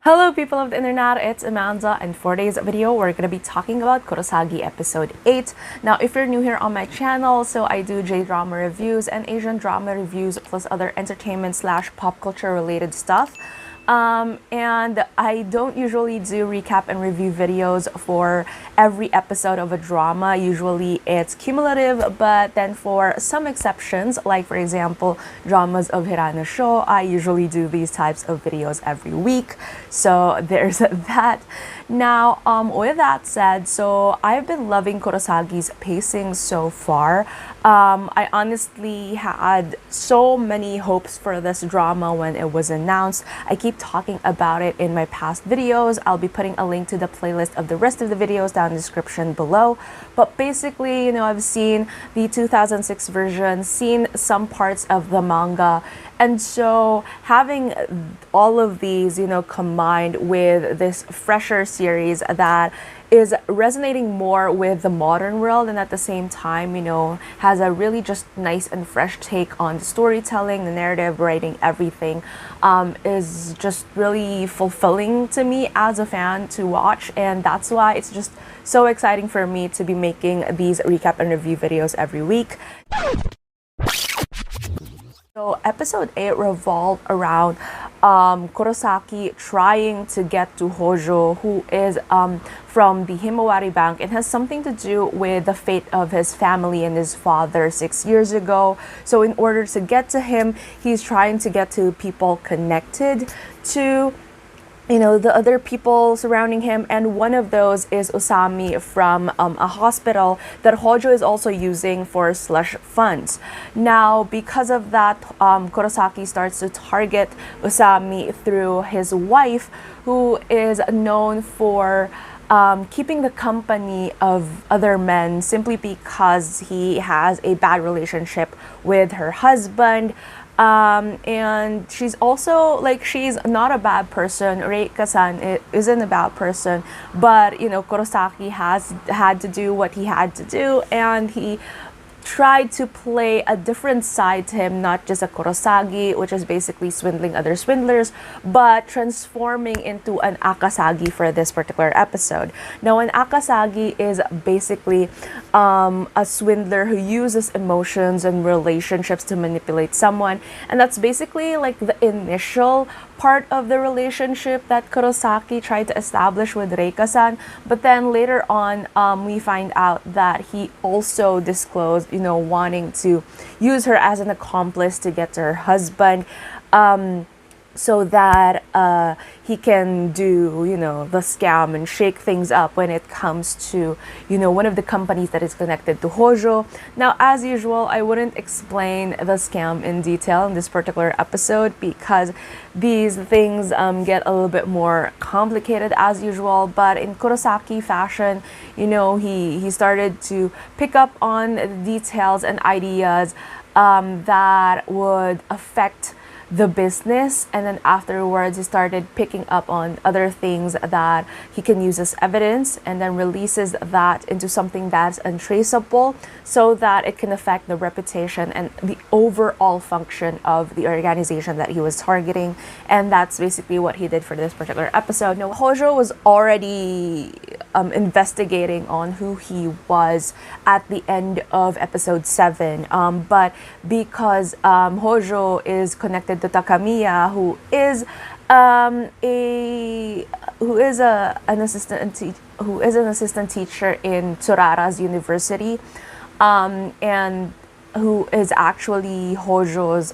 Hello people of the internet, it's Amanda, and for today's video we're going to be talking about Kurosagi episode 8. Now if you're new here on my channel, so I do J-drama reviews and Asian drama reviews plus other entertainment slash pop culture related stuff. And I don't usually do recap and review videos for every episode of a drama. Usually it's cumulative, but then for some exceptions, like for example, dramas of Hirano Sho, I usually do these types of videos every week. So there's that. Now, with that said, so I've been loving Kurosagi's pacing so far. I honestly had so many hopes for this drama when it was announced. I keep talking about it in my past videos. I'll be putting a link to the playlist of the rest of the videos down in the description below. But basically, I've seen the 2006 version, seen some parts of the manga, and so having all of these, combined with this fresher series that is resonating more with the modern world and at the same time, has a really just nice and fresh take on the storytelling, the narrative, writing, everything, is just really fulfilling to me as a fan to watch. And that's why it's just so exciting for me to be making these recap and review videos every week. So episode 8 revolved around Kurosaki trying to get to Hojo, who is from the Himawari Bank, and has something to do with the fate of his family and his father 6 years ago. So in order to get to him, he's trying to get to people connected to the other people surrounding him, and one of those is Usami from a hospital that Hojo is also using for slush funds. Now, because of that, Kurosaki starts to target Usami through his wife, who is known for keeping the company of other men simply because he has a bad relationship with her husband. And she's also, she's not a bad person. Reika-san isn't a bad person, but, Kurosaki has had to do what he had to do, and he tried to play a different side to him, not just a Kurosagi, which is basically swindling other swindlers, but transforming into an akasagi for this particular episode. Now, an akasagi is basically a swindler who uses emotions and relationships to manipulate someone, and that's basically like the initial part of the relationship that Kurosaki tried to establish with Reika-san. But then later on, we find out that he also disclosed, wanting to use her as an accomplice to get to her husband, so that he can do, the scam and shake things up when it comes to, one of the companies that is connected to Hojo. Now, as usual, I wouldn't explain the scam in detail in this particular episode because these things get a little bit more complicated as usual. But in Kurosaki fashion, he started to pick up on the details and ideas that would affect the business, and then afterwards he started picking up on other things that he can use as evidence, and then releases that into something that's untraceable so that it can affect the reputation and the overall function of the organization that he was targeting. And that's basically what he did for this particular episode. Now, Hojo was already investigating on who he was at the end of episode 7, but because Hojo is connected to Takamiya, who is an assistant teacher in Tsurara's university, and who is actually Hojo's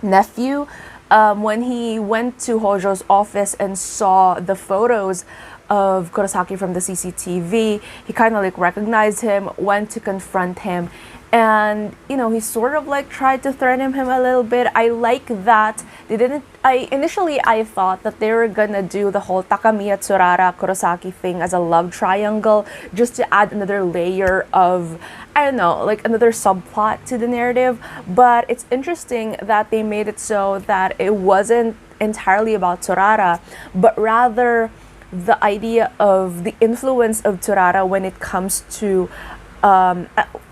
nephew. When he went to Hojo's office and saw the photos of Kurosaki from the CCTV, he kind of recognized him, went to confront him, and he sort of tried to threaten him a little bit. I like that they didn't. Initially I thought that they were gonna do the whole Takamiya Tsurara Kurosaki thing as a love triangle, just to add another layer of, another subplot to the narrative. But it's interesting that they made it so that it wasn't entirely about Tsurara, but rather the idea of the influence of Tsurara when it comes to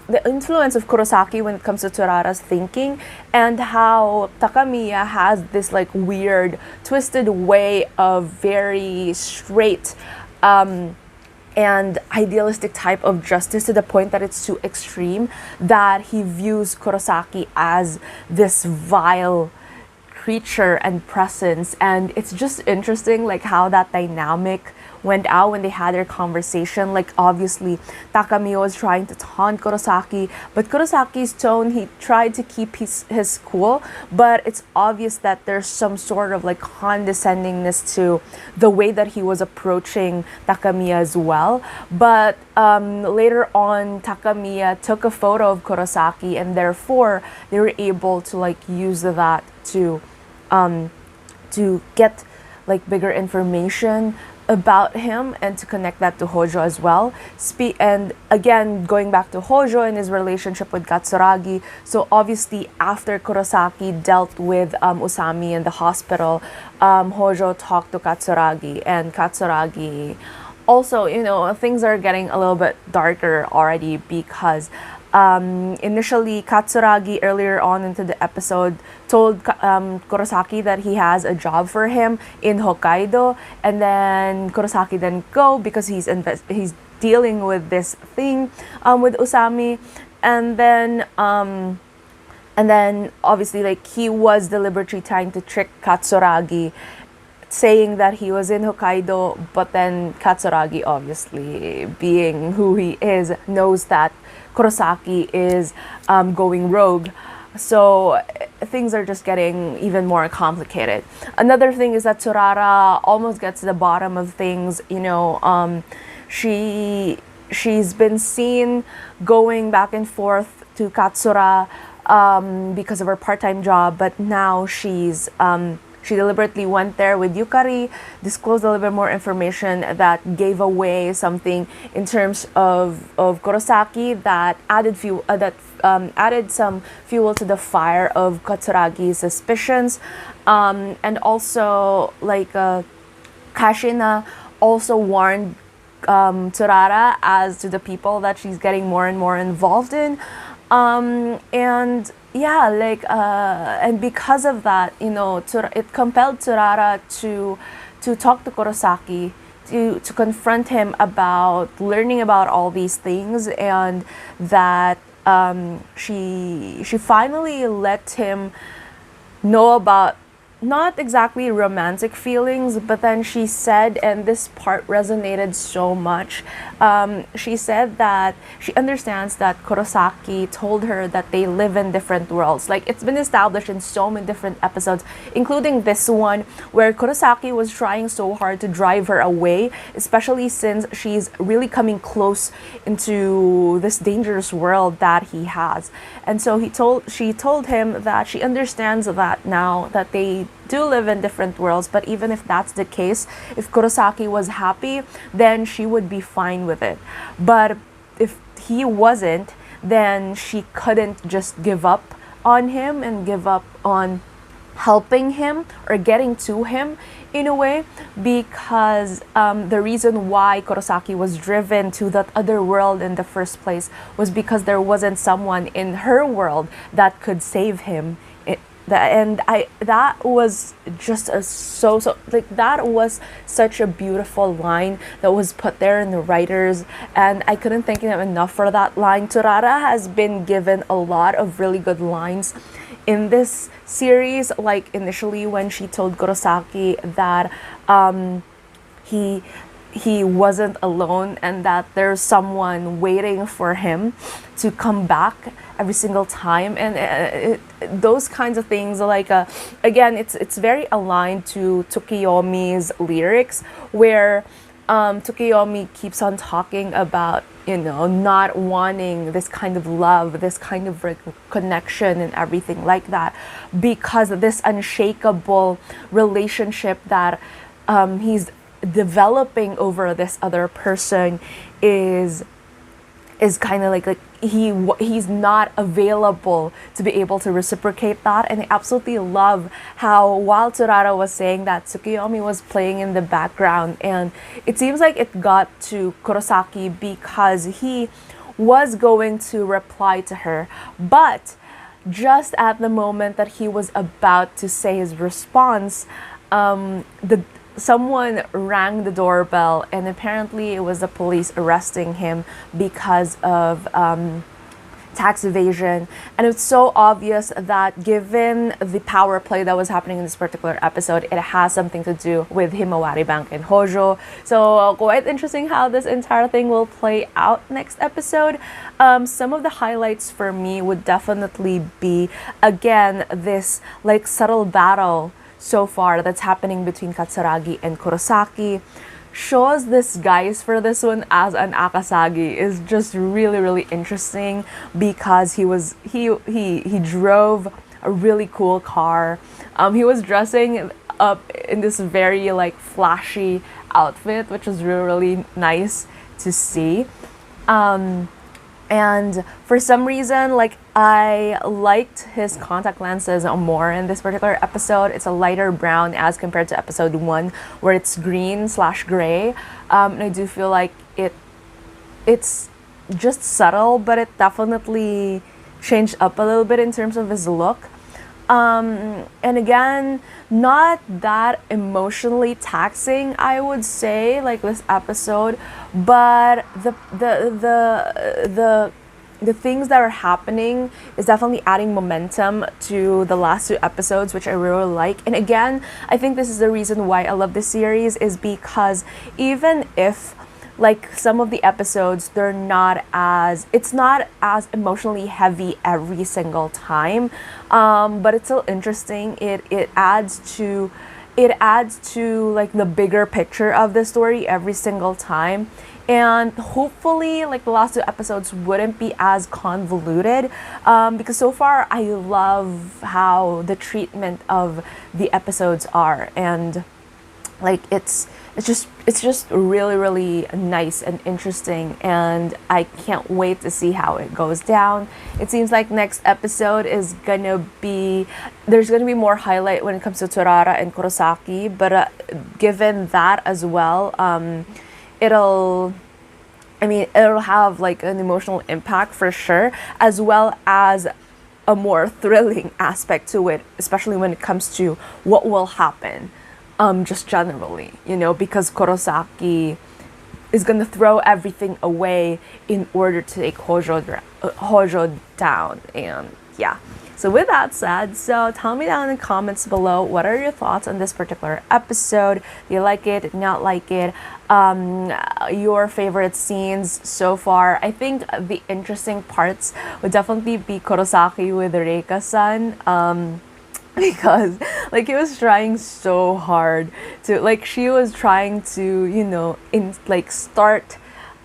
the influence of Kurosaki when it comes to Tsurara's thinking, and how Takamiya has this like weird, twisted way of very straight and idealistic type of justice, to the point that it's too extreme, that he views Kurosaki as this vile creature and presence. And it's just interesting like how that dynamic went out when they had their conversation. Like obviously Takamiya was trying to taunt Kurosaki, but Kurosaki's tone, he tried to keep his cool, but it's obvious that there's some sort of like condescendingness to the way that he was approaching Takamiya as well. But later on, Takamiya took a photo of Kurosaki, and therefore they were able to like use that to get like bigger information about him, and to connect that to Hojo as well. And again, going back to Hojo and his relationship with Katsuragi. So obviously after Kurosaki dealt with Usami in the hospital, Hojo talked to Katsuragi, and Katsuragi also, things are getting a little bit darker already, because initially Katsuragi earlier on into the episode told Kurosaki that he has a job for him in Hokkaido, and then Kurosaki didn't go because he's dealing with this thing with Usami, and then obviously like he was deliberately trying to trick Katsuragi, saying that he was in Hokkaido, but then Katsuragi, obviously being who he is, knows that Kurosaki is going rogue. So things are just getting even more complicated. Another thing is that Tsurara almost gets to the bottom of things. She's been seen going back and forth to Katsura because of her part-time job, but now she deliberately went there with Yukari, disclosed a little bit more information that gave away something in terms of Kurosaki, that added some fuel to the fire of Katsuragi's suspicions. And also, like, Kashina also warned Tsurara as to the people that she's getting more and more involved in. And yeah, like, and because of that, it compelled Tsurara to talk to Kurosaki, to confront him about learning about all these things, and that she finally let him know about not exactly romantic feelings, but then she said, and this part resonated so much, she said that she understands that Kurosaki told her that they live in different worlds. Like, it's been established in so many different episodes, including this one, where Kurosaki was trying so hard to drive her away, especially since she's really coming close into this dangerous world that he has. And so she told him that she understands that now, that they do live in different worlds, but even if that's the case, if Kurosaki was happy, then she would be fine with it. But if he wasn't, then she couldn't just give up on him and give up on helping him or getting to him in a way, because the reason why Kurosaki was driven to that other world in the first place was because there wasn't someone in her world that could save him. That was just that was such a beautiful line that was put there in the writers, and I couldn't thank them enough for that line. Tsurara has been given a lot of really good lines in this series, like initially when she told Kurosaki that he wasn't alone, and that there's someone waiting for him to come back every single time, and those kinds of things, like again, it's very aligned to Tsukiyomi's lyrics, where Tsukiyomi keeps on talking about not wanting this kind of love, this kind of connection and everything like that, because this unshakable relationship that he's developing over this other person is kind of like he's not available to be able to reciprocate that. And I absolutely love how, while Tsurara was saying that, Tsukiyomi was playing in the background, and it seems like it got to Kurosaki because he was going to reply to her, but just at the moment that he was about to say his response, someone rang the doorbell, and apparently it was the police arresting him because of tax evasion. And it's so obvious that given the power play that was happening in this particular episode, it has something to do with Himawari Bank and Hojo. So quite interesting how this entire thing will play out next episode. Some of the highlights for me would definitely be, again, this like subtle battle so far that's happening between Katsuragi and Kurosaki. Sho's disguise for this one as an akasagi is just really interesting, because he drove a really cool car. He was dressing up in this very like flashy outfit, which was really nice to see. And for some reason, like, I liked his contact lenses more in this particular episode. It's a lighter brown as compared to episode 1, where it's green/gray. And I do feel like it's just subtle, but it definitely changed up a little bit in terms of his look. And again, not that emotionally taxing, I would say, like this episode, but the things that are happening is definitely adding momentum to the last 2 episodes, which I really like. And again, I think this is the reason why I love this series, is because even if like some of the episodes, it's not as emotionally heavy every single time, but it's still interesting. It adds to like the bigger picture of the story every single time. And hopefully, like, the last 2 episodes wouldn't be as convoluted, because so far I love how the treatment of the episodes are, and like it's just really nice and interesting, and I can't wait to see how it goes down. It seems like next episode is there's gonna be more highlight when it comes to Tsurara and Kurosaki, but given that as well, it'll have like an emotional impact for sure, as well as a more thrilling aspect to it, especially when it comes to what will happen, just generally, because Kurosaki is gonna throw everything away in order to take Hojo down, and yeah. So with that said, so tell me down in the comments below, what are your thoughts on this particular episode? Do you like it? Did not like it? Your favorite scenes so far? I think the interesting parts would definitely be Kurosaki with Reika-san, because like he was trying so hard to, like, she was trying to, start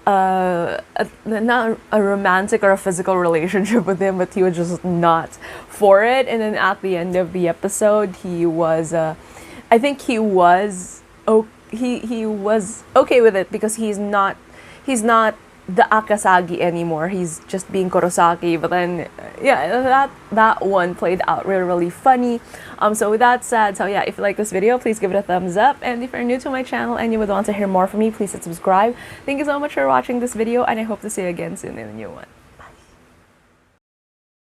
not a romantic or a physical relationship with him, but he was just not for it. And then at the end of the episode, he was he was okay with it, because he's not the akasagi anymore. He's just being Kurosaki. But then that one played out really funny. So with that said, so yeah, if you like this video, please give it a thumbs up, and if you're new to my channel and you would want to hear more from me, please hit subscribe. Thank you so much for watching this video, and I hope to see you again soon in a new one.